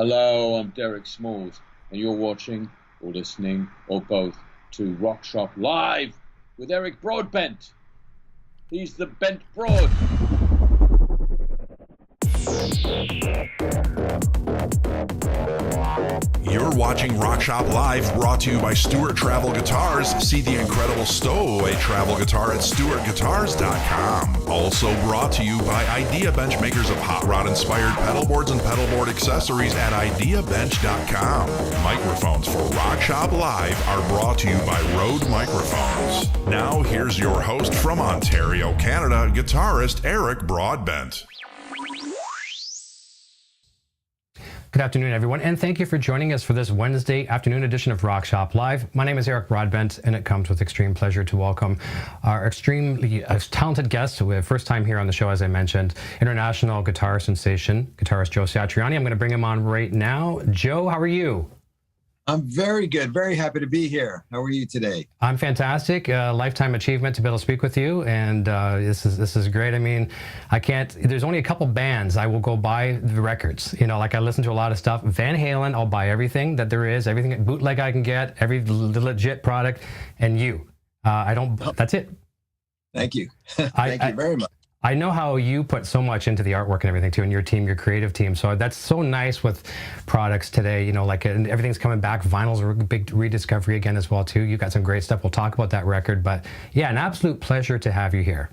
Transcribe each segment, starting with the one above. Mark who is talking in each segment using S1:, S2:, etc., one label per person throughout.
S1: Hello, I'm Derek Smalls, and you're watching, or listening, or both, to Rock Shop Live with Eric Broadbent. He's the Bent Broad.
S2: You're watching Rock Shop Live, brought to you by Stewart Travel Guitars. See the incredible stowaway travel guitar at stewartguitars.com. Also brought to you by Idea Bench, makers of hot rod-inspired pedal boards and pedal board accessories at ideabench.com. Microphones for Rock Shop Live are brought to you by Rode Microphones. Now here's your host from Ontario, Canada, guitarist Eric Broadbent.
S3: Good afternoon, everyone, and thank you for joining us for this Wednesday afternoon edition of Rock Shop Live. My name is Eric Broadbent, and it comes with extreme pleasure to welcome our extremely talented guest, first time here on the show, as I mentioned, international guitar sensation, guitarist Joe Satriani. I'm going to bring him on right now. Joe, how are you?
S4: I'm very good. Very happy to be here. How are you today?
S3: I'm fantastic. Lifetime achievement to be able to speak with you, and this is great. I mean, there's only a couple bands I will go buy the records. You know, like I listen to a lot of stuff. Van Halen, I'll buy everything that there is, everything bootleg I can get, every legit product, and you. I don't. That's it.
S4: Thank you. Thank you very much.
S3: I know how you put so much into the artwork and everything too, and your team, your creative team. So that's so nice with products today. You know, like everything's coming back. Vinyl's a big rediscovery again as well too. You got some great stuff. We'll talk about that record, but yeah, an absolute pleasure to have you here.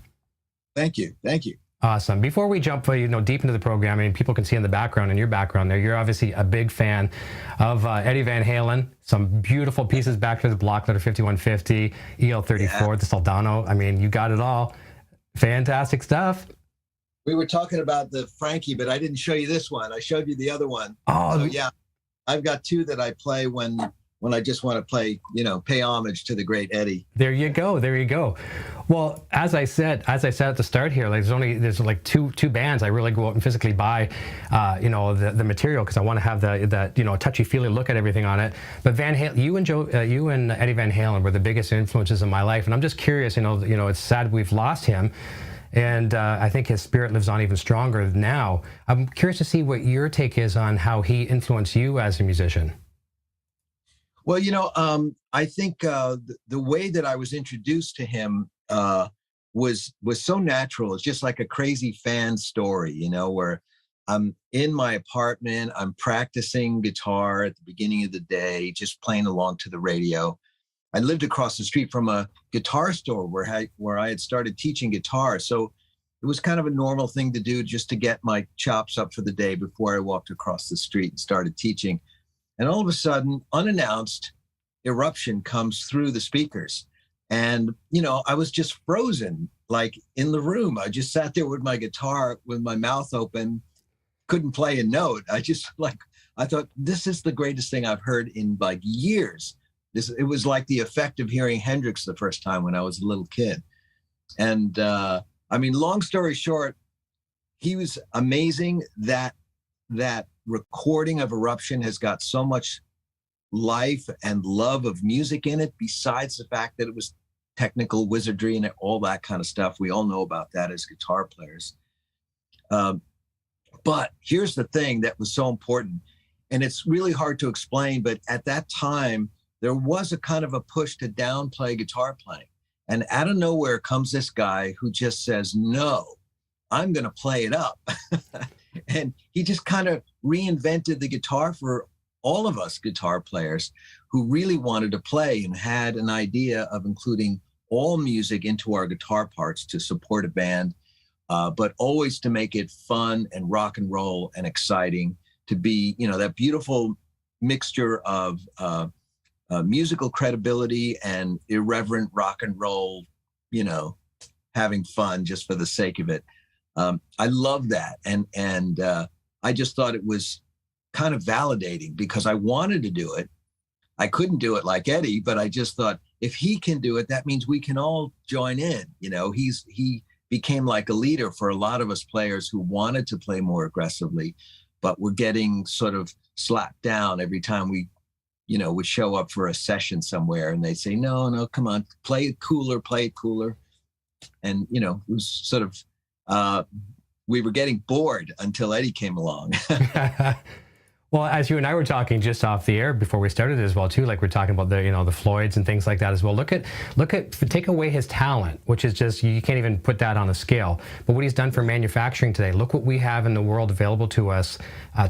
S4: Thank you. Thank you.
S3: Awesome. Before we jump, deep into the program, I mean, people can see in the background, in your background there, you're obviously a big fan of Eddie Van Halen. Some beautiful pieces back to the block letter 5150, EL34, the Soldano. I mean, you got it all. Fantastic stuff.
S4: We were talking about the Frankie, but I didn't show you this one. I showed you the other one.
S3: Oh,
S4: so, yeah. I've got two that I play when I just want to play, pay homage to the great Eddie.
S3: There you go. There you go. Well, as I said at the start here, like there's like two bands I really go out and physically buy, the material, because I want to have that touchy-feely look at everything on it. But Van Halen, you and Eddie Van Halen were the biggest influences in my life, and I'm just curious. It's sad we've lost him, and I think his spirit lives on even stronger now. I'm curious to see what your take is on how he influenced you as a musician.
S4: Well, I think the way that I was introduced to him was so natural. It's just like a crazy fan story, where I'm in my apartment, I'm practicing guitar at the beginning of the day, just playing along to the radio. I lived across the street from a guitar store where I had started teaching guitar. So it was kind of a normal thing to do, just to get my chops up for the day before I walked across the street and started teaching. And all of a sudden, unannounced, eruption comes through the speakers. And, I was just frozen, like in the room. I just sat there with my guitar with my mouth open, couldn't play a note. I thought, this is the greatest thing I've heard in like years. It was like the effect of hearing Hendrix the first time when I was a little kid. And long story short, he was amazing. That recording of Eruption has got so much life and love of music in it, besides the fact that it was technical wizardry and all that kind of stuff. We all know about that as guitar players. But here's the thing that was so important, and it's really hard to explain, but at that time, there was a kind of a push to downplay guitar playing. And out of nowhere comes this guy who just says, no, I'm going to play it up. And he just kind of reinvented the guitar for all of us guitar players who really wanted to play and had an idea of including all music into our guitar parts to support a band, but always to make it fun and rock and roll and exciting, to be, that beautiful mixture of musical credibility and irreverent rock and roll, having fun just for the sake of it. I love that. And I just thought it was kind of validating, because I wanted to do it. I couldn't do it like Eddie, but I just thought, if he can do it, that means we can all join in. He became like a leader for a lot of us players who wanted to play more aggressively, but were getting sort of slapped down every time we, would show up for a session somewhere, and they'd say, no, come on, play it cooler. And, it was sort of, we were getting bored until Eddie came along.
S3: Well, as you and I were talking just off the air before we started as well too, like we're talking about the, you know, the Floyds and things like that as well. Look at, take away his talent, which is just, you can't even put that on a scale. But what he's done for manufacturing today, look what we have in the world available to us,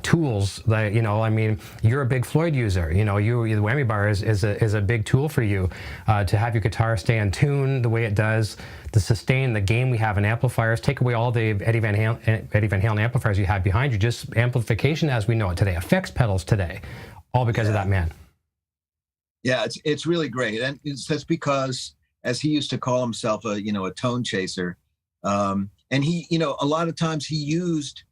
S3: tools that, you know, I mean, you're a big Floyd user, you know, the whammy bar is a big tool for you, to have your guitar stay in tune the way it does, to sustain the gain we have in amplifiers, take away all the Eddie Van Halen amplifiers you have behind you, just amplification as we know it today, effects pedals today, all because of that man.
S4: Yeah, it's really great. And that's because, as he used to call himself, a tone chaser. And he, a lot of times he used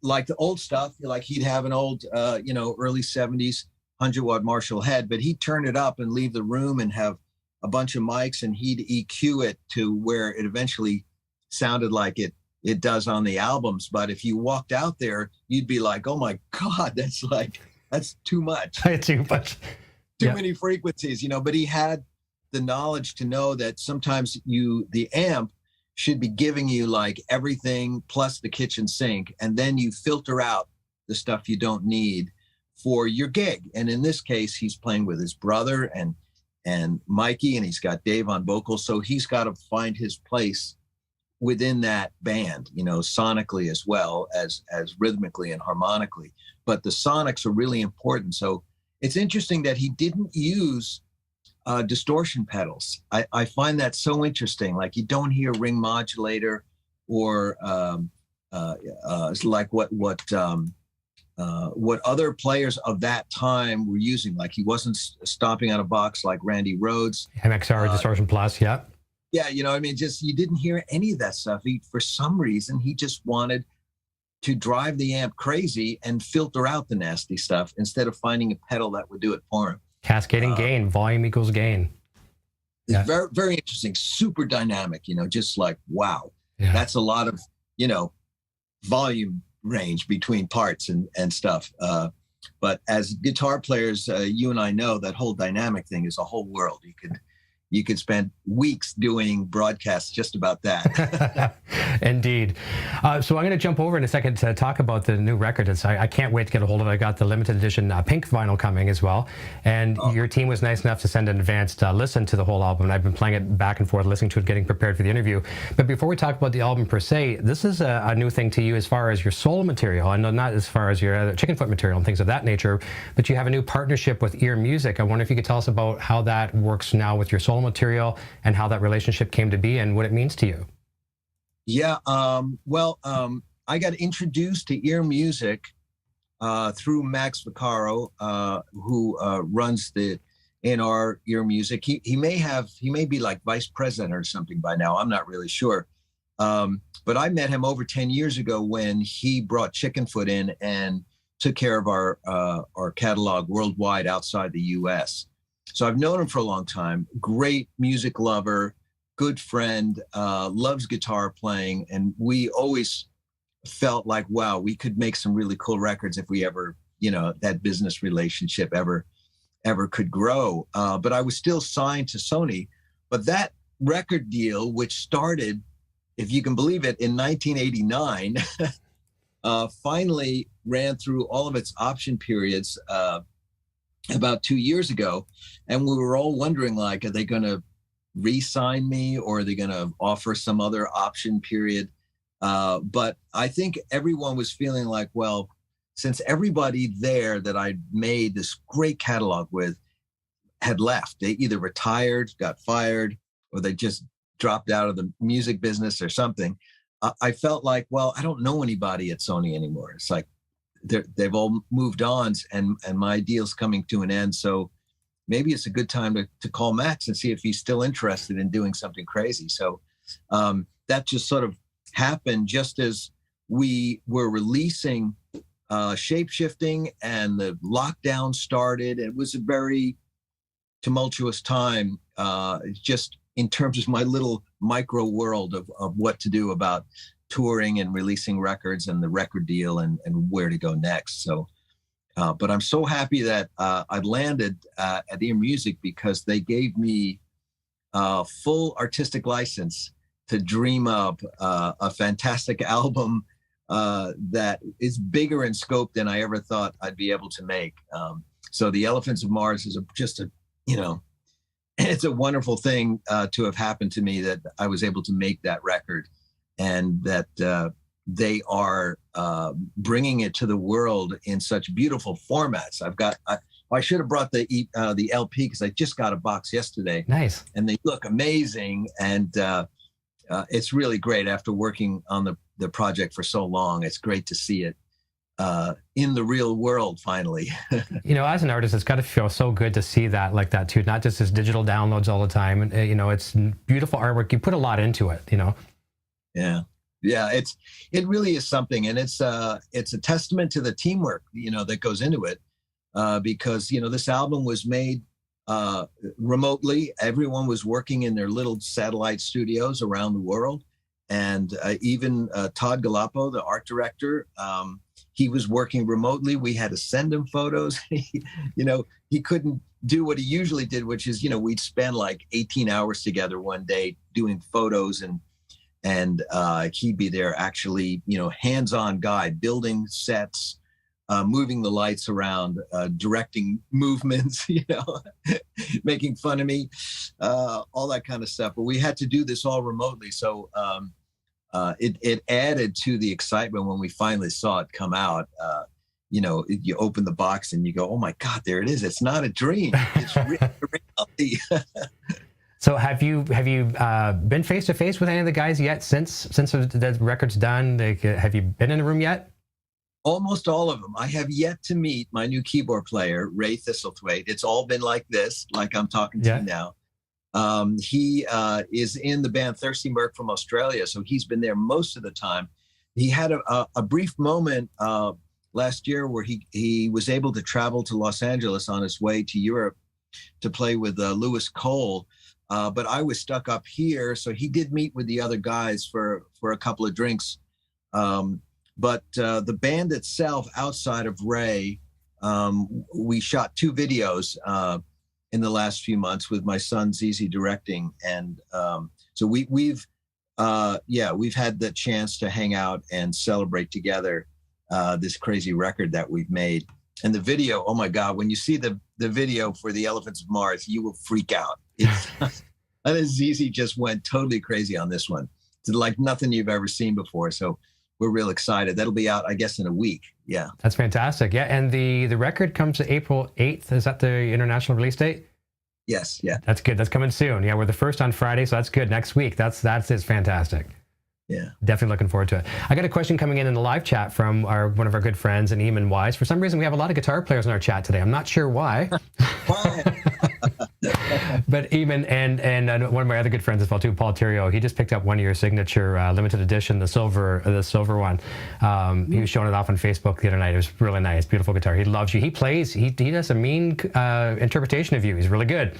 S4: like the old stuff, like he'd have an old, early 70s 100-watt Marshall head, but he'd turn it up and leave the room and have a bunch of mics, and he'd EQ it to where it eventually sounded like it does on the albums. But if you walked out there, you'd be like, oh my God, that's too much.
S3: Too much.
S4: Too many frequencies, but he had the knowledge to know that sometimes the amp should be giving you like everything plus the kitchen sink, and then you filter out the stuff you don't need for your gig. And in this case, he's playing with his brother and Mikey, and he's got Dave on vocals. So he's got to find his place within that band, sonically as well as rhythmically and harmonically. But the sonics are really important. So it's interesting that he didn't use distortion pedals. I find that so interesting. Like, you don't hear ring modulator or like what other players of that time were using. Like, he wasn't stomping on a box like Randy Rhoads.
S3: MXR Distortion Plus, yeah.
S4: Yeah, just, you didn't hear any of that stuff. For some reason, he just wanted to drive the amp crazy and filter out the nasty stuff instead of finding a pedal that would do it for him.
S3: Cascading gain, volume equals gain.
S4: It's very, very interesting, super dynamic, just like, wow, that's a lot of, volume range between parts and stuff. But as guitar players, you and I know that whole dynamic thing is a whole world. You could spend weeks doing broadcasts just about that.
S3: Indeed. So I'm going to jump over in a second to talk about the new record. I can't wait to get a hold of it. I got the limited edition pink vinyl coming as well. And your team was nice enough to send an advanced listen to the whole album. And I've been playing it back and forth, listening to it, getting prepared for the interview. But before we talk about the album per se, this is a new thing to you as far as your solo material. I know not as far as your other chicken foot material and things of that nature, but you have a new partnership with earMUSIC. I wonder if you could tell us about how that works now with your solo material and how that relationship came to be and what it means to you.
S4: Yeah, I got introduced to earMUSIC through Max Vaccaro, who runs the A&R earMUSIC. He may be like vice president or something by now. I'm not really sure. But I met him over 10 years ago when he brought Chickenfoot in and took care of our catalog worldwide outside the U.S. So I've known him for a long time. Great music lover, good friend, loves guitar playing. And we always felt like, wow, we could make some really cool records if we ever, that business relationship ever could grow. But I was still signed to Sony. But that record deal, which started, if you can believe it, in 1989, finally ran through all of its option periods about 2 years ago. And we were all wondering, like, are they going to re-sign me or are they going to offer some other option period? But I think everyone was feeling like, well, since everybody there that I made this great catalog with had left, they either retired, got fired, or they just dropped out of the music business or something. I felt like, well, I don't know anybody at Sony anymore. It's like they've all moved on and my deal's coming to an end. So maybe it's a good time to call Max and see if he's still interested in doing something crazy. So that just sort of happened just as we were releasing Shape-Shifting and the lockdown started. It was a very tumultuous time, just in terms of my little micro world of what to do about touring and releasing records and the record deal and where to go next. So, but I'm so happy that I landed at earMUSIC because they gave me full artistic license to dream up a fantastic album that is bigger in scope than I ever thought I'd be able to make. So the Elephants of Mars is just a, you know, it's a wonderful thing to have happened to me, that I was able to make that record, and that they are bringing it to the world in such beautiful formats. I should have brought the LP, because I just got a box yesterday.
S3: Nice. And
S4: they look amazing, and it's really great after working on the project for so long. It's great to see it in the real world finally.
S3: You know, as an artist, it's got to feel so good to see that like that too, not just as digital downloads all the time. And you know, it's beautiful artwork. You put a lot into it, you know.
S4: Yeah, it really is something, and it's a testament to the teamwork, you know, that goes into it, because you know, this album was made remotely. Everyone was working in their little satellite studios around the world, and even Todd Galapo, the art director, he was working remotely. We had to send him photos. You know, he couldn't do what he usually did, which is, you know, we'd spend like 18 hours together one day doing photos, and he'd be there actually, you know, hands-on guy, building sets, moving the lights around, directing movements, you know, making fun of me, all that kind of stuff. But we had to do this all remotely. So it added to the excitement when we finally saw it come out. You know, you open the box and you go, oh my God, there it is. It's not a dream. It's reality.
S3: So have you been face to face with any of the guys yet since the record's done? Like, have you been in the room yet?
S4: Almost all of them. I have yet to meet my new keyboard player, Ray Thistlethwaite. It's all been like this, like I'm talking to you now. He is in the band Thirsty Merc from Australia, so he's been there most of the time. He had a brief moment last year where he was able to travel to Los Angeles on his way to Europe to play with Lewis Cole, but I was stuck up here, so he did meet with the other guys for a couple of drinks. But the band itself, outside of Ray, we shot 2 videos in the last few months with my son ZZ directing, and so we've had the chance to hang out and celebrate together this crazy record that we've made. And the video, oh my God, when you see the video for the Elephants of Mars, you will freak out. I think ZZ just went totally crazy on this one. It's like nothing you've ever seen before. So we're real excited. That'll be out, I guess, in a week. Yeah. That's
S3: fantastic. Yeah. And the record comes to April 8th. Is that the international release date?
S4: Yes. Yeah.
S3: That's good. That's coming soon. Yeah. We're the first on Friday. So that's good. Next week. That's fantastic.
S4: Yeah.
S3: Definitely looking forward to it. I got a question coming in the live chat from one of our good friends, and Eamon Wise. For some reason, we have a lot of guitar players in our chat today. I'm not sure why. But Eamon and one of my other good friends as well too, Paul Terrio, he just picked up one of your signature limited edition, the silver one. He was showing it off on Facebook the other night. It was really nice, beautiful guitar. He loves you. He plays. He does a mean interpretation of you. He's really good.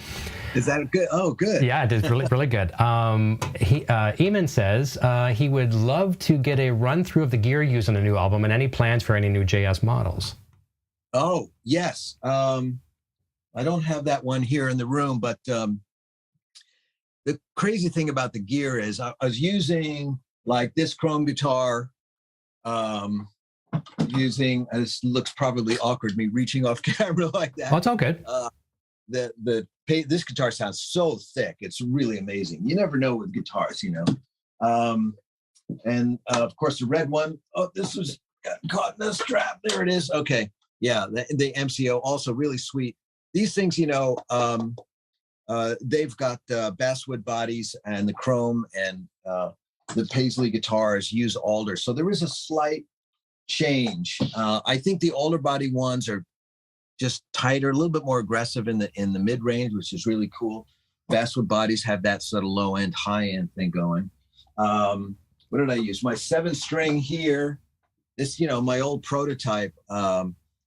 S4: Is that good? Oh, good.
S3: Yeah, it is really, really good. Eamon says he would love to get a run through of the gear used on the new album and any plans for any new JS models.
S4: Oh, yes. I don't have that one here in the room, but the crazy thing about the gear is I was using like this chrome guitar, this looks probably awkward, me reaching off camera like that.
S3: Oh, it's all good.
S4: This guitar sounds so thick. It's really amazing. You never know with guitars, you know. And of course the red one, oh, this was caught in the strap. There it is. Okay. Yeah. The MCO also really sweet. These things, you know, they've got basswood bodies, and the chrome and the Paisley guitars use alder. So there is a slight change. I think the alder body ones are just tighter, a little bit more aggressive in the mid range, which is really cool. Basswood bodies have that sort of low end, high end thing going. What did I use? My 7-string here. This, you know, my old prototype.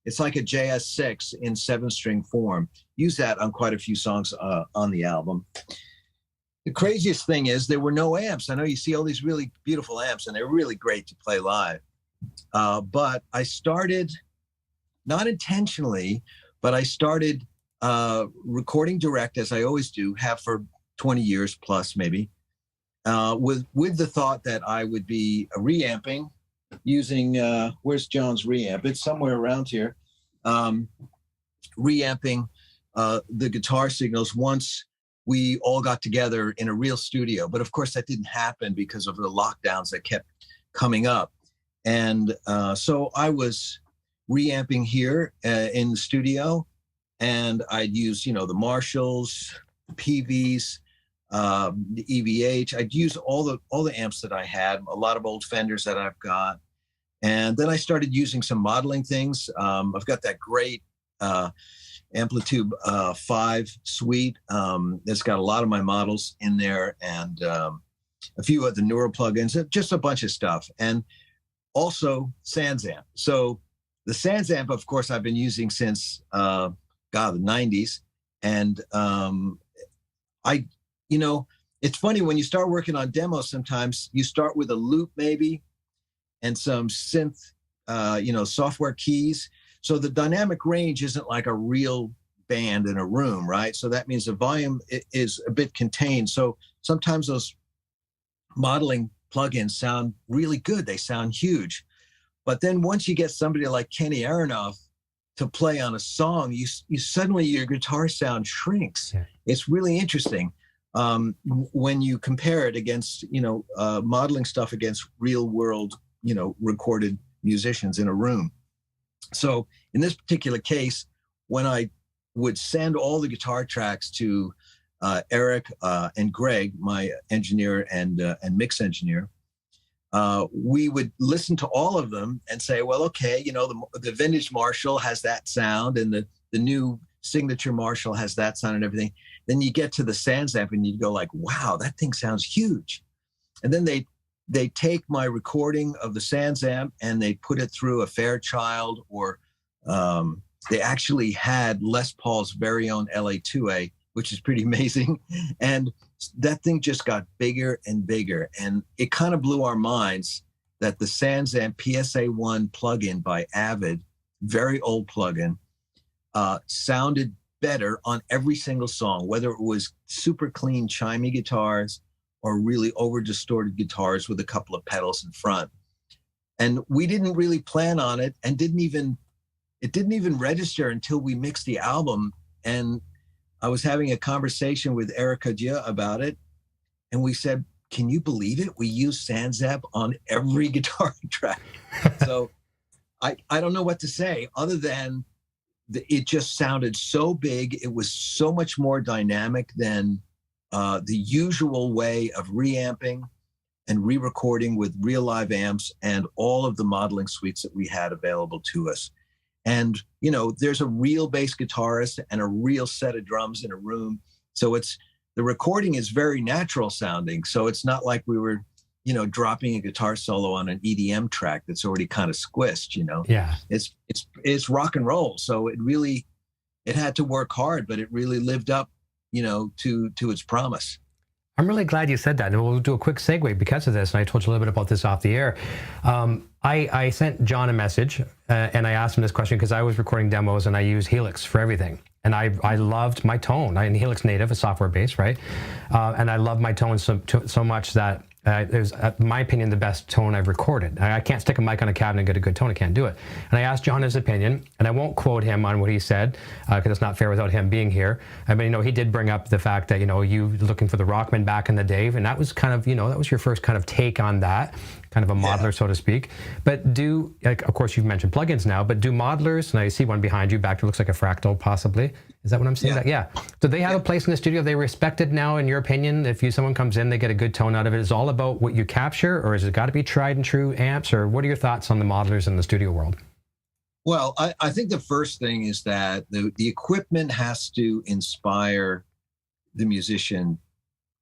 S4: It's like a JS6 in 7-string form. Use that on quite a few songs on the album. The craziest thing is there were no amps. I know you see all these really beautiful amps, and they're really great to play live. But I started, not intentionally, but I started recording direct, as I always do, have for 20 years plus maybe, with the thought that I would be reamping using, where's John's reamp? It's somewhere around here. Reamping the guitar signals once we all got together in a real studio. But of course that didn't happen because of the lockdowns that kept coming up. And so I was reamping here in the studio, and I'd use, the Marshalls, the PVs, the EVH. I'd use all the amps that I had, a lot of old Fenders that I've got. And then I started using some modeling things. I've got that great Amplitude 5 suite that's got a lot of my models in there, and a few of the newer plugins, just a bunch of stuff. And also SansAmp. So the SansAmp, of course, I've been using since the 90s. And it's funny when you start working on demos, sometimes you start with a loop maybe and some synth, software keys. So the dynamic range isn't like a real band in a room, right? So that means the volume is a bit contained. So sometimes those modeling plugins sound really good. They sound huge. But then once you get somebody like Kenny Aronoff to play on a song, you suddenly your guitar sound shrinks. Yeah. It's really interesting when you compare it against, modeling stuff against real world, recorded musicians in a room. So in this particular case, when I would send all the guitar tracks to Eric and Greg, my engineer and mix engineer, we would listen to all of them and say, well, okay, the vintage Marshall has that sound, and the new signature Marshall has that sound and everything. Then you get to the SansAmp and you go like, wow, that thing sounds huge. And then they take my recording of the SansAmp and they put it through a Fairchild, or they actually had Les Paul's very own LA2A, which is pretty amazing. And that thing just got bigger and bigger. And it kind of blew our minds that the SansAmp PSA1 plugin by Avid, very old plugin, sounded better on every single song, whether it was super clean chimey guitars or really over distorted guitars with a couple of pedals in front. And we didn't really plan on it, and it didn't even register until we mixed the album. And I was having a conversation with Erica Dia about it, and we said, can you believe it? We use SansAmp on every guitar track. So I don't know what to say other than it just sounded so big. It was so much more dynamic than the usual way of reamping and re-recording with real live amps and all of the modeling suites that we had available to us. And, there's a real bass guitarist and a real set of drums in a room. So the recording is very natural sounding. So it's not like we were, dropping a guitar solo on an EDM track that's already kind of squished, Yeah. It's rock and roll. So it had to work hard, but it really lived up, to its promise.
S3: I'm really glad you said that, and we'll do a quick segue because of this, and I told you a little bit about this off the air. I sent John a message, and I asked him this question because I was recording demos, and I use Helix for everything. And I loved my tone. I'm Helix native, a software base, right? And I love my tone so much that it was, in my opinion, the best tone I've recorded. I can't stick a mic on a cabinet and get a good tone. I can't do it. And I asked John his opinion, and I won't quote him on what he said because it's not fair without him being here. But he did bring up the fact that you looking for the Rockman back in the day, and that was kind of that was your first kind of take on that, kind of a modeler, so to speak. But of course you've mentioned plugins now, but do modelers, and I see one behind you back there, looks like a fractal possibly. Is that what I'm seeing? Yeah. Do they have a place in the studio? Are they respected now, in your opinion? If someone comes in, they get a good tone out of it. Is it all about what you capture, or has it got to be tried and true amps, or what are your thoughts on the modelers in the studio world?
S4: Well, I think the first thing is that the equipment has to inspire the musician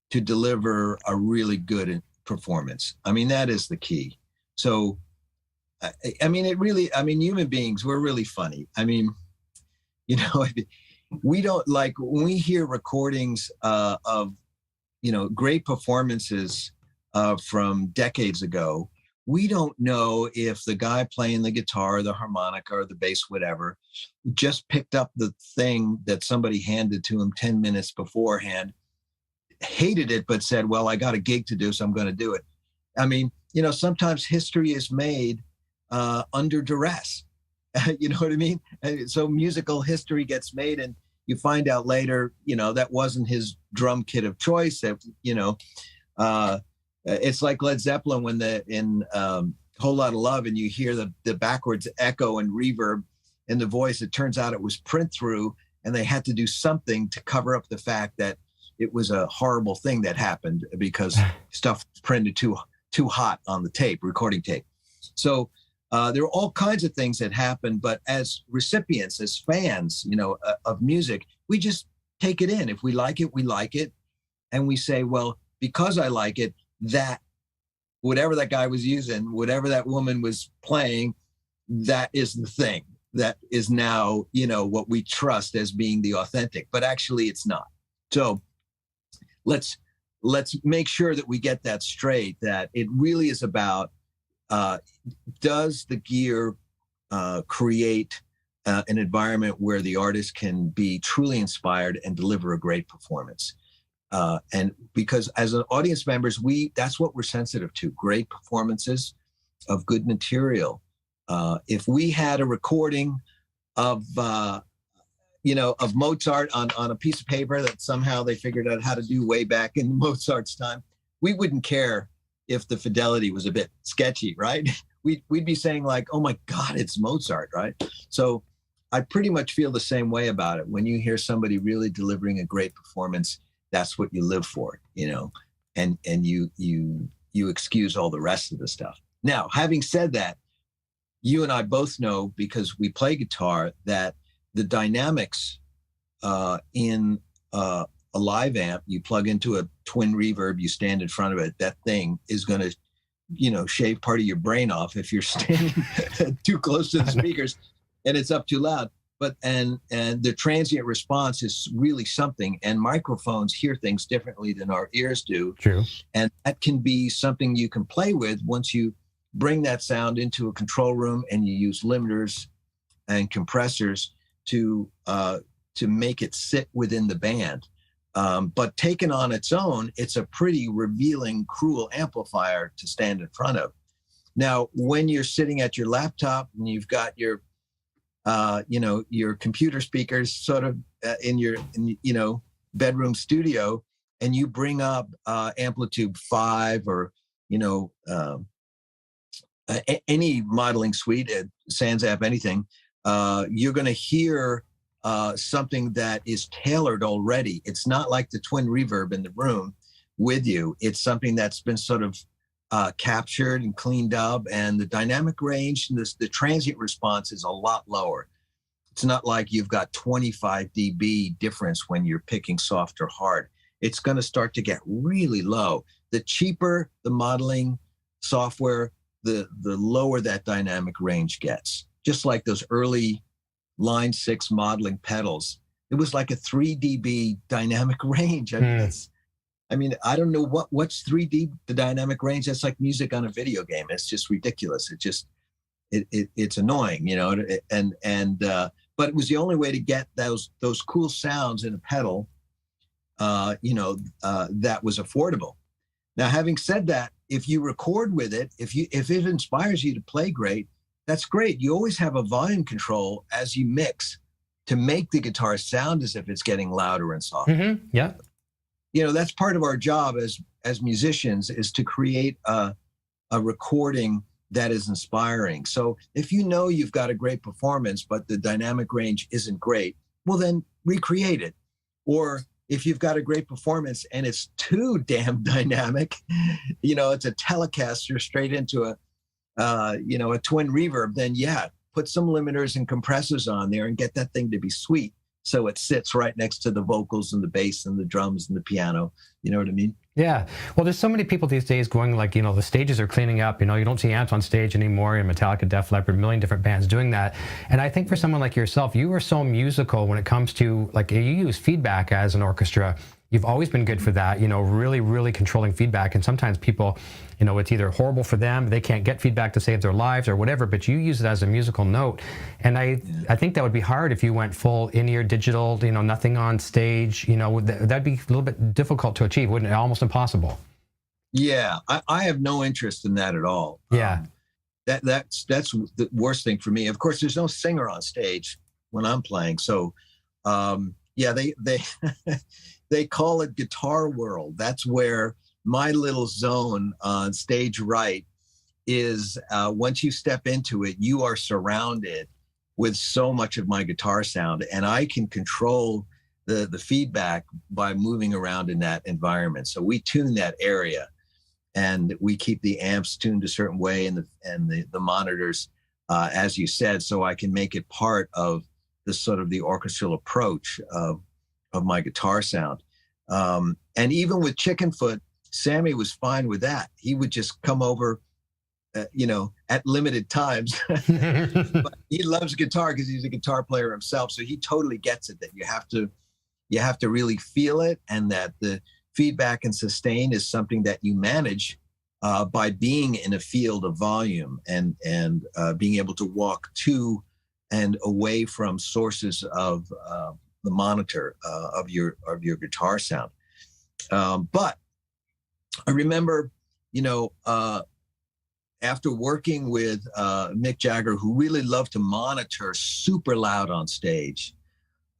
S4: to deliver a really good performance. I mean, that is the key. So, human beings, we're really funny. I mean, we don't like when we hear recordings of, great performances from decades ago. We don't know if the guy playing the guitar, the harmonica, or the bass, whatever, just picked up the thing that somebody handed to him 10 minutes beforehand, hated it, but said, well, I got a gig to do, so I'm going to do it. I mean, sometimes history is made under duress. You know what I mean? And so musical history gets made, and you find out later, that wasn't his drum kit of choice. That, it's like Led Zeppelin when in Whole Lotta Love, and you hear the backwards echo and reverb in the voice. It turns out it was print through, and they had to do something to cover up the fact that it was a horrible thing that happened because stuff was printed too hot on the recording tape. So there are all kinds of things that happen, but as recipients, as fans, of music, we just take it in. If we like it, we like it. And we say, well, because I like it, that whatever that guy was using, whatever that woman was playing, that is the thing that is now, what we trust as being the authentic, but actually it's not. So let's make sure that we get that straight, that it really is about, does the gear create an environment where the artist can be truly inspired and deliver a great performance? And because as an audience members, that's what we're sensitive to, great performances of good material. If we had a recording of Mozart on a piece of paper that somehow they figured out how to do way back in Mozart's time, we wouldn't care if the fidelity was a bit sketchy, right? We'd be saying like, oh my God, it's Mozart, right? So I pretty much feel the same way about it. When you hear somebody really delivering a great performance, that's what you live for, and you excuse all the rest of the stuff. Now, having said that, you and I both know, because we play guitar, that the dynamics in a live amp, you plug into a twin reverb, you stand in front of it, that thing is going to, shave part of your brain off if you're standing too close to the speakers and it's up too loud. But and the transient response is really something, and microphones hear things differently than our ears do.
S3: True.
S4: And that can be something you can play with once you bring that sound into a control room and you use limiters and compressors to make it sit within the band. But taken on its own, it's a pretty revealing, cruel amplifier to stand in front of. Now, when you're sitting at your laptop and you've got your computer speakers sort of in your bedroom studio, and you bring up Amplitude 5 or any modeling suite, Sans App, anything, you're going to hear something that is tailored already. It's not like the twin reverb in the room with you. It's something that's been sort of captured and cleaned up, and the dynamic range and the transient response is a lot lower. It's not like you've got 25 dB difference when you're picking soft or hard. It's going to start to get really low. The cheaper the modeling software, the lower that dynamic range gets. Just like those early Line 6 modeling pedals, it was like a 3 dB dynamic range. I mean, I don't know what's 3 dB, the dynamic range. That's like music on a video game. It's just ridiculous. It's annoying, but it was the only way to get those cool sounds in a pedal, that was affordable. Now, having said that, if you record with it, if it inspires you to play great, that's great. You always have a volume control as you mix to make the guitar sound as if it's getting louder and softer.
S3: Mm-hmm. Yeah.
S4: That's part of our job as musicians, is to create a recording that is inspiring. So if you've got a great performance, but the dynamic range isn't great, well, then recreate it. Or if you've got a great performance and it's too damn dynamic, it's a Telecaster straight into a twin reverb, then put some limiters and compressors on there and get that thing to be sweet, so it sits right next to the vocals and the bass and the drums and the piano. You know what I mean?
S3: Yeah. Well, there's so many people these days going like, the stages are cleaning up. You don't see amps on stage anymore. And Metallica, Def Leppard, a million different bands doing that. And I think for someone like yourself, you are so musical when it comes to, like, you use feedback as an orchestra. You've always been good for that, really, really controlling feedback. And sometimes people, it's either horrible for them, they can't get feedback to save their lives or whatever, but you use it as a musical note. And I think that would be hard if you went full in-ear digital, nothing on stage, that'd be a little bit difficult to achieve, wouldn't it? Almost impossible.
S4: Yeah, I have no interest in that at all.
S3: Yeah.
S4: That's the worst thing for me. Of course, there's no singer on stage when I'm playing, so yeah, they they call it Guitar World. That's where my little zone on stage right is. Once you step into it, you are surrounded with so much of my guitar sound, and I can control the feedback by moving around in that environment. So we tune that area, and we keep the amps tuned a certain way, and the monitors, as you said, so I can make it part of the sort of the orchestral approach of my guitar sound. And even with Chickenfoot, Sammy was fine with that. He would just come over, at limited times. But he loves guitar because he's a guitar player himself. So he totally gets it, that you have to really feel it, and that the feedback and sustain is something that you manage by being in a field of volume and being able to walk to and away from sources of the monitor of your guitar sound. But I remember, after working with Mick Jagger, who really loved to monitor super loud on stage,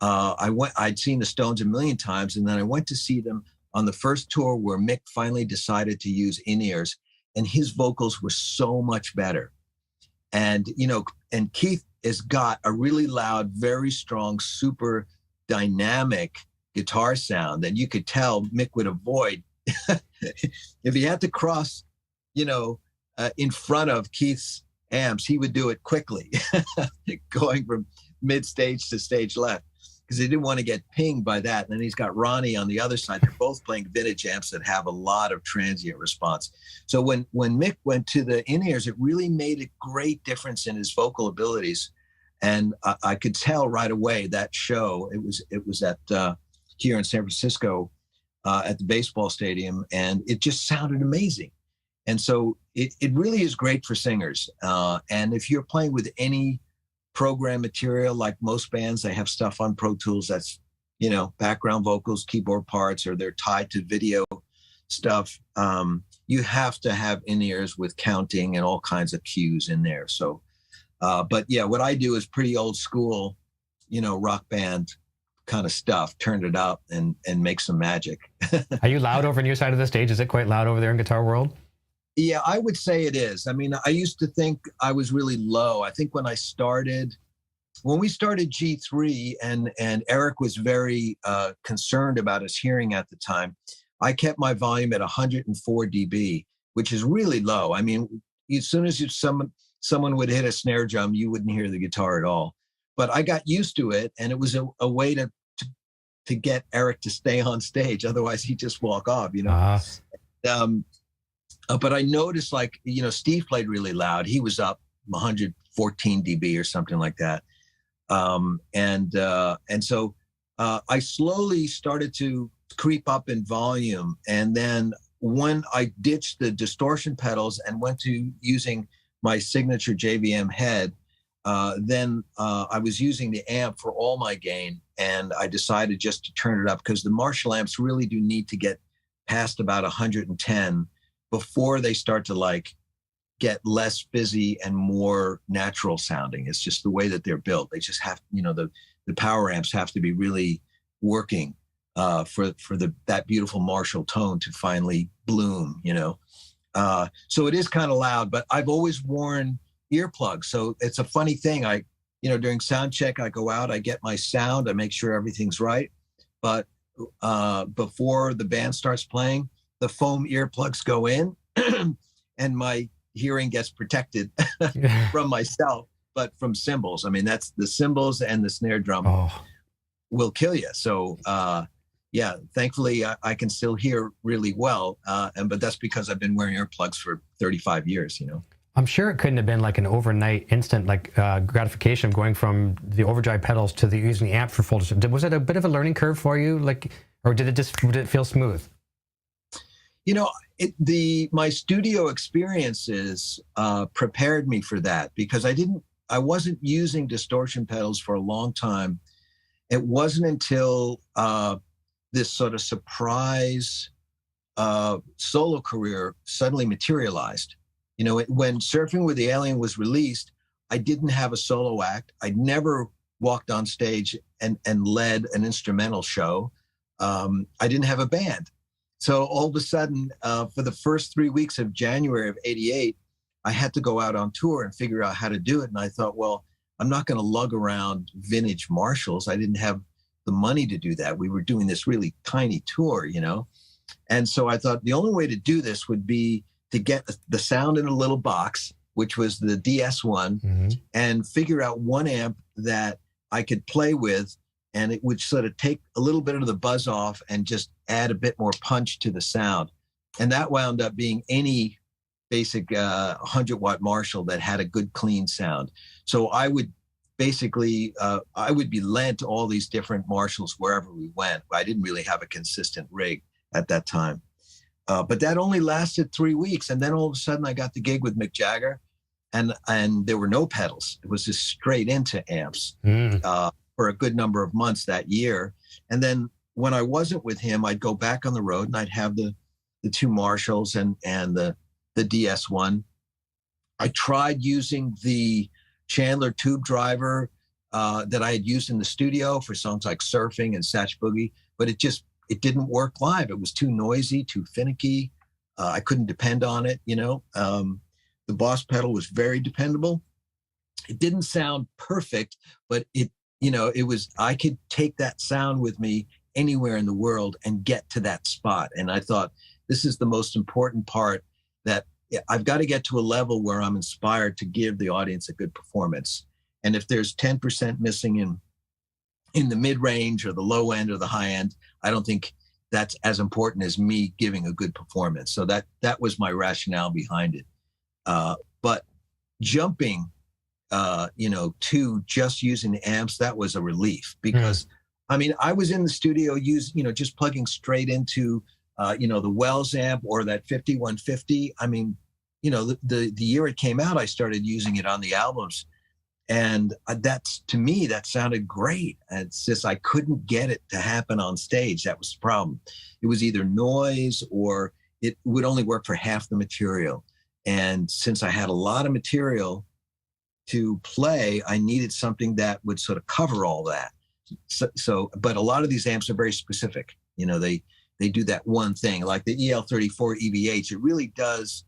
S4: I'd seen the Stones a million times, and then I went to see them on the first tour where Mick finally decided to use in-ears, and his vocals were so much better. And, and Keith has got a really loud, very strong, super dynamic guitar sound that you could tell Mick would avoid. If he had to cross, in front of Keith's amps, he would do it quickly, going from mid stage to stage left, because he didn't want to get pinged by that. And then he's got Ronnie on the other side. They're both playing vintage amps that have a lot of transient response. So when Mick went to the in-ears, it really made a great difference in his vocal abilities. And I could tell right away that show, it was at here in San Francisco at the baseball stadium, and it just sounded amazing. And so it really is great for singers. And if you're playing with any program material, like most bands, they have stuff on Pro Tools that's, background vocals, keyboard parts, or they're tied to video stuff. You have to have in-ears with counting and all kinds of cues in there. So, but yeah, what I do is pretty old school, rock band kind of stuff, turn it up and make some magic.
S3: Are you loud over on your side of the stage? Is it quite loud over there in Guitar World?
S4: Yeah, I would say it is. I mean, I used to think I was really low. I think when we started G3 and Eric was very concerned about his hearing at the time, I kept my volume at 104 dB, which is really low. I mean, as soon as someone would hit a snare drum, you wouldn't hear the guitar at all. But I got used to it, and it was a way to get Eric to stay on stage. Otherwise, he'd just walk off, But I noticed, Steve played really loud. He was up 114 dB or something like that. And so I slowly started to creep up in volume. And then when I ditched the distortion pedals and went to using my signature JVM head, then I was using the amp for all my gain. And I decided just to turn it up, because the Marshall amps really do need to get past about 110 before they start to get less fizzy and more natural sounding. It's just the way that they're built. They just have, the power amps have to be really working for that beautiful Marshall tone to finally bloom, So it is kind of loud, but I've always worn earplugs. So it's a funny thing. During sound check, I go out, I get my sound, I make sure everything's right. But before the band starts playing, the foam earplugs go in and my hearing gets protected from myself, but from cymbals. I mean, that's the cymbals and the snare drum will kill you. So, thankfully I can still hear really well. But that's because I've been wearing earplugs for 35 years,
S3: I'm sure it couldn't have been like an overnight instant gratification going from the overdrive pedals to using the amp for full. Was it a bit of a learning curve for you? Or did it feel smooth?
S4: My studio experiences prepared me for that, because I wasn't using distortion pedals for a long time. It wasn't until this sort of surprise solo career suddenly materialized. You know, when Surfing with the Alien was released, I didn't have a solo act. I'd never walked on stage and led an instrumental show. I didn't have a band. So all of a sudden, for the first 3 weeks of January of '88, I had to go out on tour and figure out how to do it. And I thought, well, I'm not going to lug around vintage Marshalls. I didn't have the money to do that. We were doing this really tiny tour, you know? And so I thought the only way to do this would be to get the sound in a little box, which was the DS1, and figure out one amp that I could play with, and it would sort of take a little bit of the buzz off and just add a bit more punch to the sound. And that wound up being any basic 100-watt Marshall that had a good, clean sound. So I would basically, I would be lent all these different Marshalls wherever we went. I didn't really have a consistent rig at that time. But that only lasted 3 weeks. And then all of a sudden I got the gig with Mick Jagger, and there were no pedals. It was just straight into amps for a good number of months that year. And then when I wasn't with him, I'd go back on the road and I'd have the two Marshalls and the DS1. I tried using the Chandler tube driver that I had used in the studio for songs like Surfing and Satch Boogie, but it didn't work live. It was too noisy, too finicky. I couldn't depend on it, you know. The Boss pedal was very dependable. It didn't sound perfect, but I could take that sound with me anywhere in the world and get to that spot. And I thought, this is the most important part, that I've got to get to a level where I'm inspired to give the audience a good performance. And if there's 10% missing in the mid-range or the low end or the high end, I don't think that's as important as me giving a good performance. So that was my rationale behind it. But jumping, to just using the amps, that was a relief, because I mean, I was in the studio just plugging straight into, the Wells amp or that 5150. I mean, the year it came out, I started using it on the albums. And to me, that sounded great. And it's just, I couldn't get it to happen on stage. That was the problem. It was either noise or it would only work for half the material. And since I had a lot of material to play, I needed something that would sort of cover all that. But a lot of these amps are very specific. They do that one thing, like the EL34 EVH. It really does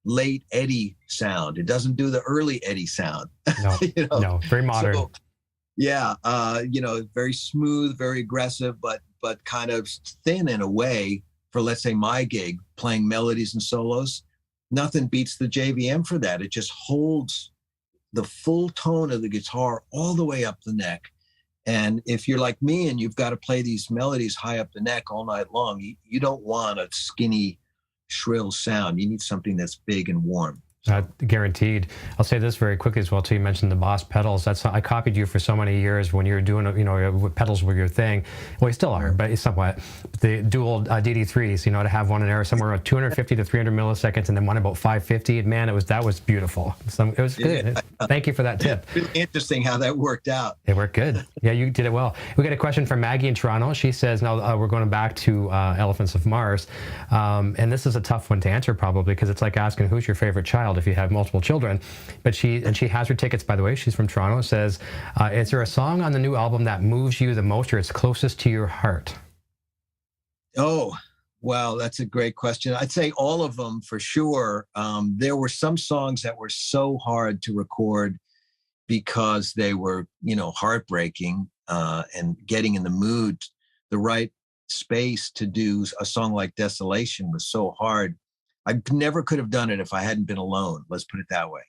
S4: late Eddie sound. It doesn't do the early Eddie sound.
S3: No, no, very modern.
S4: So, yeah, very smooth, very aggressive, but kind of thin in a way for, let's say, my gig, playing melodies and solos. Nothing beats the JVM for that. It just holds the full tone of the guitar all the way up the neck. And if you're like me and you've got to play these melodies high up the neck all night long, you don't want a skinny, shrill sound. You need something that's big and warm.
S3: Guaranteed. I'll say this very quickly as well too. You mentioned the Boss pedals. I copied you for so many years when you were doing, pedals were your thing. Well, you still are, but somewhat. The dual DD3s, to have one in there somewhere around 250 to 300 milliseconds, and then one about 550. Man, that was beautiful. It was good. Thank you for that tip.
S4: Really interesting how that worked out.
S3: It worked good. Yeah, you did it well. We got a question from Maggie in Toronto. She says, now we're going back to Elephants of Mars, and this is a tough one to answer probably, because it's like asking who's your favorite child if you have multiple children. But she has her tickets, by the way. She's from Toronto. Says, is there a song on the new album that moves you the most, or it's closest to your heart?
S4: Oh, well, that's a great question. I'd say all of them for sure. There were some songs that were so hard to record because they were, heartbreaking, and getting in the mood, the right space to do a song like Desolation was so hard. I never could have done it if I hadn't been alone. Let's put it that way.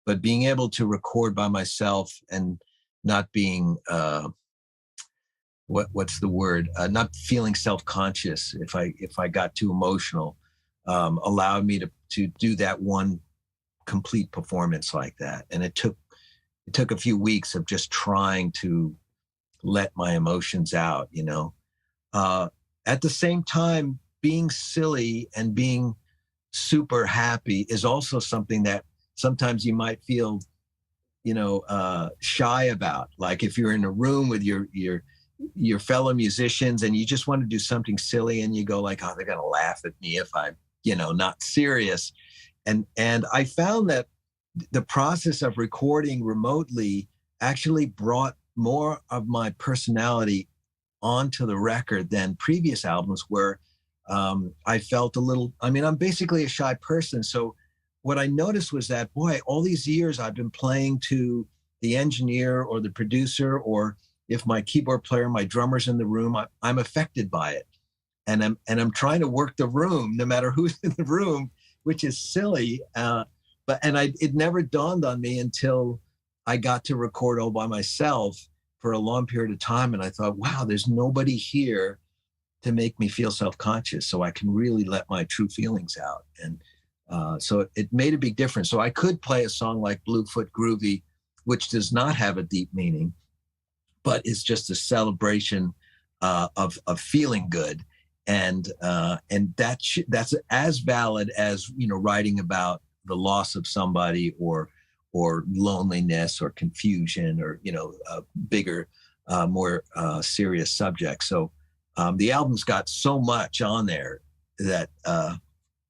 S4: But being able to record by myself and not being, what's the word? Not feeling self-conscious if I got too emotional, allowed me to do that one complete performance like that. And it took a few weeks of just trying to let my emotions out, At the same time, being silly and being super happy is also something that sometimes you might feel, shy about. Like if you're in a room with your fellow musicians and you just want to do something silly and you go like, oh, they're going to laugh at me if I'm, not serious. And I found that the process of recording remotely actually brought more of my personality onto the record than previous albums where I felt a little, I mean, I'm basically a shy person. So what I noticed was that, boy, all these years I've been playing to the engineer or the producer, or if my keyboard player, my drummer's in the room, I'm affected by it. And I'm trying to work the room no matter who's in the room, which is silly. It never dawned on me until I got to record all by myself for a long period of time. And I thought, wow, there's nobody here to make me feel self-conscious, so I can really let my true feelings out. And so it made a big difference. So I could play a song like Bluefoot Groovy, which does not have a deep meaning, but it's just a celebration of feeling good. And that's as valid as, you know, writing about the loss of somebody or loneliness or confusion or, you know, bigger, more serious subjects. So the album's got so much on there that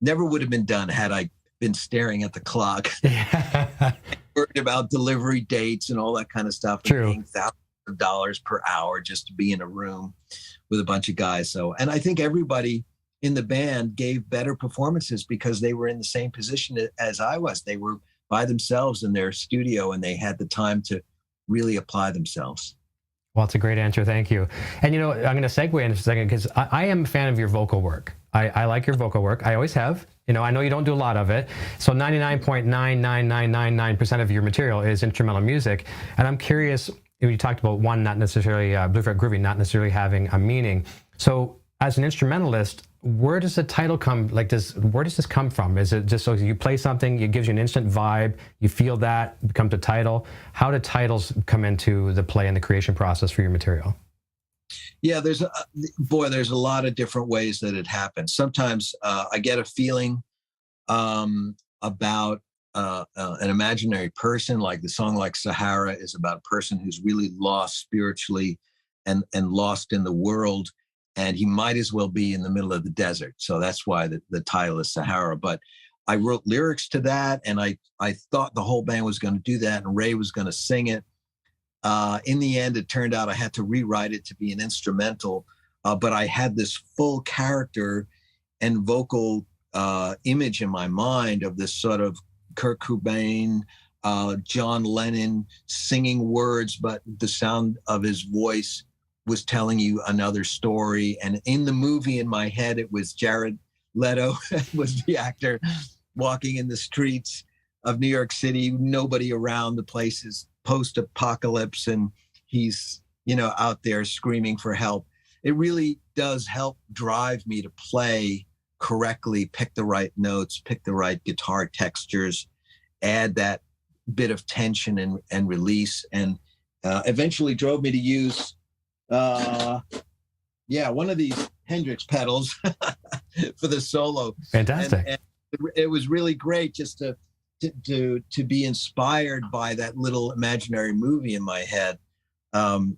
S4: never would have been done had I been staring at the clock, worried about delivery dates and all that kind of stuff.
S3: True.
S4: And paying thousands of dollars per hour just to be in a room with a bunch of guys. So, and I think everybody in the band gave better performances because they were in the same position as I was. They were by themselves in their studio and they had the time to really apply themselves.
S3: Well, it's a great answer. Thank you. And, you know, I'm going to segue in a second because I am a fan of your vocal work. I like your vocal work. I always have. You know, I know you don't do a lot of it. So 99.99999% of your material is instrumental music. And I'm curious, you talked about one, not necessarily, Bluefoot Groovy, not necessarily having a meaning. So as an instrumentalist, where does the title come? Like, where does this come from? Is it just so you play something, it gives you an instant vibe, you feel that, it becomes a title? How do titles come into the play and the creation process for your material?
S4: Yeah, there's a lot of different ways that it happens. Sometimes I get a feeling about an imaginary person, like the song like Sahara is about a person who's really lost spiritually and lost in the world. And he might as well be in the middle of the desert. So that's why the title is Sahara. But I wrote lyrics to that, and I thought the whole band was going to do that, and Ray was going to sing it. In the end, it turned out I had to rewrite it to be an instrumental, but I had this full character and vocal image in my mind of this sort of Kurt Cobain, John Lennon singing words, but the sound of his voice was telling you another story. And in the movie, in my head, it was Jared Leto was the actor walking in the streets of New York City, nobody around, the place is post-apocalypse, and he's, you know, out there screaming for help. It really does help drive me to play correctly, pick the right notes, pick the right guitar textures, add that bit of tension and release, and eventually drove me to use one of these Hendrix pedals for the solo.
S3: Fantastic.
S4: And it was really great just to be inspired by that little imaginary movie in my head. And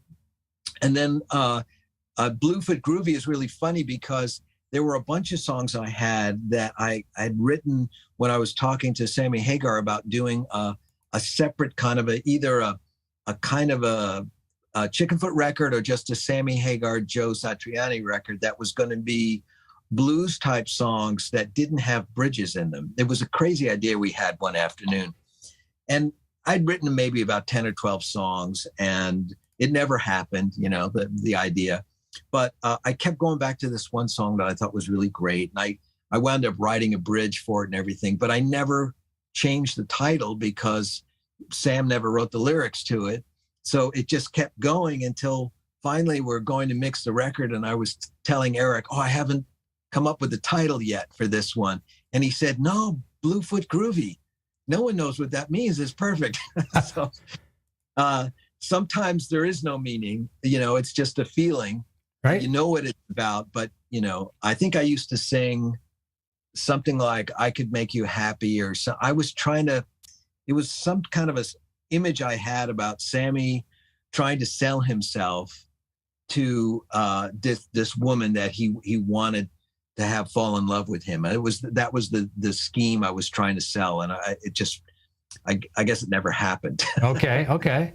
S4: then Bluefoot Groovy is really funny because there were a bunch of songs I had that I had written when I was talking to Sammy Hagar about doing a separate kind of either a kind of a Chickenfoot record or just a Sammy Hagar, Joe Satriani record that was going to be blues type songs that didn't have bridges in them. It was a crazy idea we had one afternoon. And I'd written maybe about 10 or 12 songs and it never happened, you know, the idea. But I kept going back to this one song that I thought was really great. And I wound up writing a bridge for it and everything, but I never changed the title because Sam never wrote the lyrics to it. So it just kept going until finally we're going to mix the record. And I was telling Eric, I haven't come up with the title yet for this one. And he said, no, Bluefoot Groovy. No one knows what that means. It's perfect. So sometimes there is no meaning, you know, it's just a feeling, right? You know what it's about, but you know, I think I used to sing something like I Could Make You Happy or so. I was trying to, it was some kind of a image I had about Sammy trying to sell himself to this woman that he wanted have fall in love with him. That was the scheme I was trying to sell, and I guess it never happened.
S3: Okay.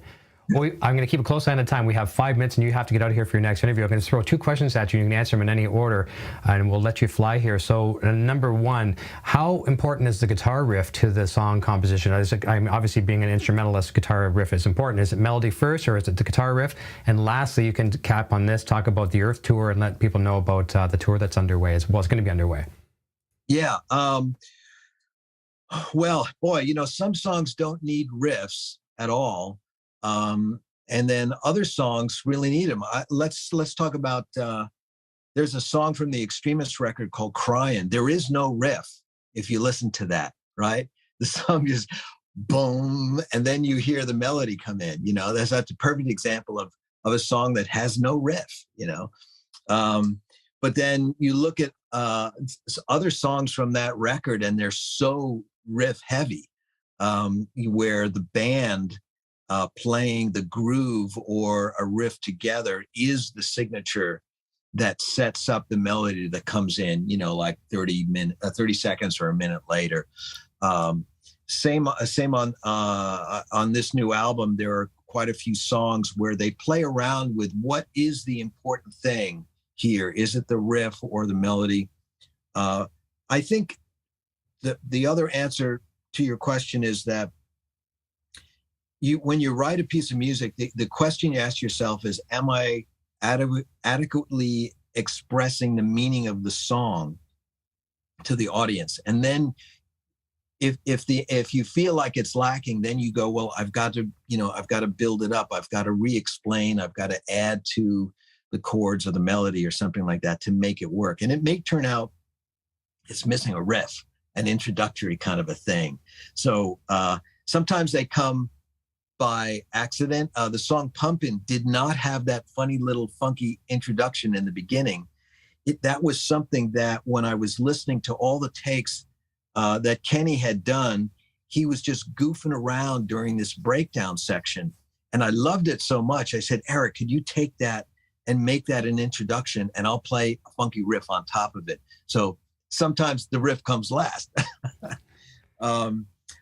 S3: Well, I'm going to keep a close eye on the time. We have 5 minutes, and you have to get out of here for your next interview. I'm going to throw 2 questions at you. You can answer them in any order, and we'll let you fly here. So, number 1, how important is the guitar riff to the song composition? I'm obviously, being an instrumentalist, guitar riff is important. Is it melody first, or is it the guitar riff? And lastly, you can cap on this, talk about the Earth tour, and let people know about the tour that's underway as well. It's going to be underway.
S4: Yeah. Well, boy, some songs don't need riffs at all. And then other songs really need them. Let's talk about, there's a song from the Extremist record called Crying. There is no riff if you listen to that, right? The song is boom, and then you hear the melody come in, that's a perfect example of a song that has no riff, but then you look at other songs from that record, and they're so riff heavy, where the band playing the groove or a riff together is the signature that sets up the melody that comes in, like 30 seconds or a minute later. Same on this new album. There are quite a few songs where they play around with what is the important thing here. Is it the riff or the melody? I think the other answer to your question is that when you write a piece of music, the question you ask yourself is, am I adequately expressing the meaning of the song to the audience? And then if you feel like it's lacking, then you go, well, I've got to build it up. I've got to re-explain. I've got to add to the chords or the melody or something like that to make it work. And it may turn out it's missing a riff, an introductory kind of a thing. So sometimes they come by accident. The song Pumpin' did not have that funny little funky introduction in the beginning. That was something that when I was listening to all the takes that Kenny had done, he was just goofing around during this breakdown section. And I loved it so much. I said, Eric, could you take that and make that an introduction, and I'll play a funky riff on top of it. So sometimes the riff comes last.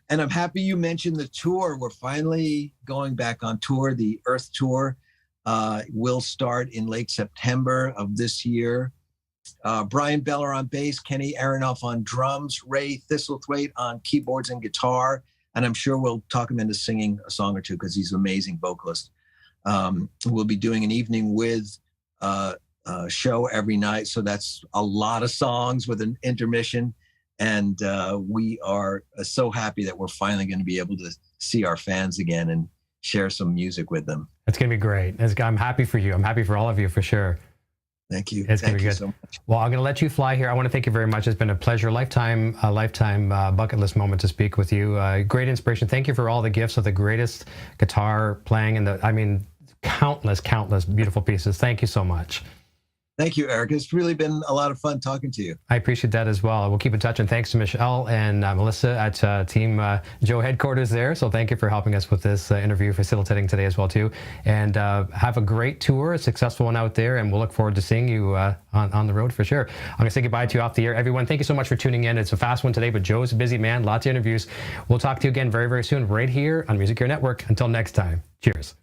S4: And I'm happy you mentioned the tour. We're finally going back on tour. The Earth tour will start in late September of this year. Brian Beller on bass, Kenny Aronoff on drums, Ray Thistlethwaite on keyboards and guitar. And I'm sure we'll talk him into singing a song or two because he's an amazing vocalist. We'll be doing an evening with show every night. So that's a lot of songs with an intermission. And we are so happy that we're finally going to be able to see our fans again and share some music with them.
S3: It's going to be great. I'm happy for you. I'm happy for all of you, for sure.
S4: Thank you.
S3: It's going to be good.
S4: So much.
S3: Well, I'm going to let you fly here. I want to thank you very much. It's been a pleasure, lifetime bucket list moment to speak with you. Great inspiration. Thank you for all the gifts of the greatest guitar playing and countless beautiful pieces. Thank you so much.
S4: Thank you, Eric. It's really been a lot of fun talking to you.
S3: I appreciate that as well. We'll keep in touch, and thanks to Michelle and Melissa at Team Joe headquarters there. So thank you for helping us with this interview, facilitating today as well too. And have a great tour, a successful one out there, and we'll look forward to seeing you on the road for sure. I'm going to say goodbye to you off the air. Everyone, thank you so much for tuning in. It's a fast one today, but Joe's a busy man, lots of interviews. We'll talk to you again very, very soon right here on Music Care Network. Until next time, cheers.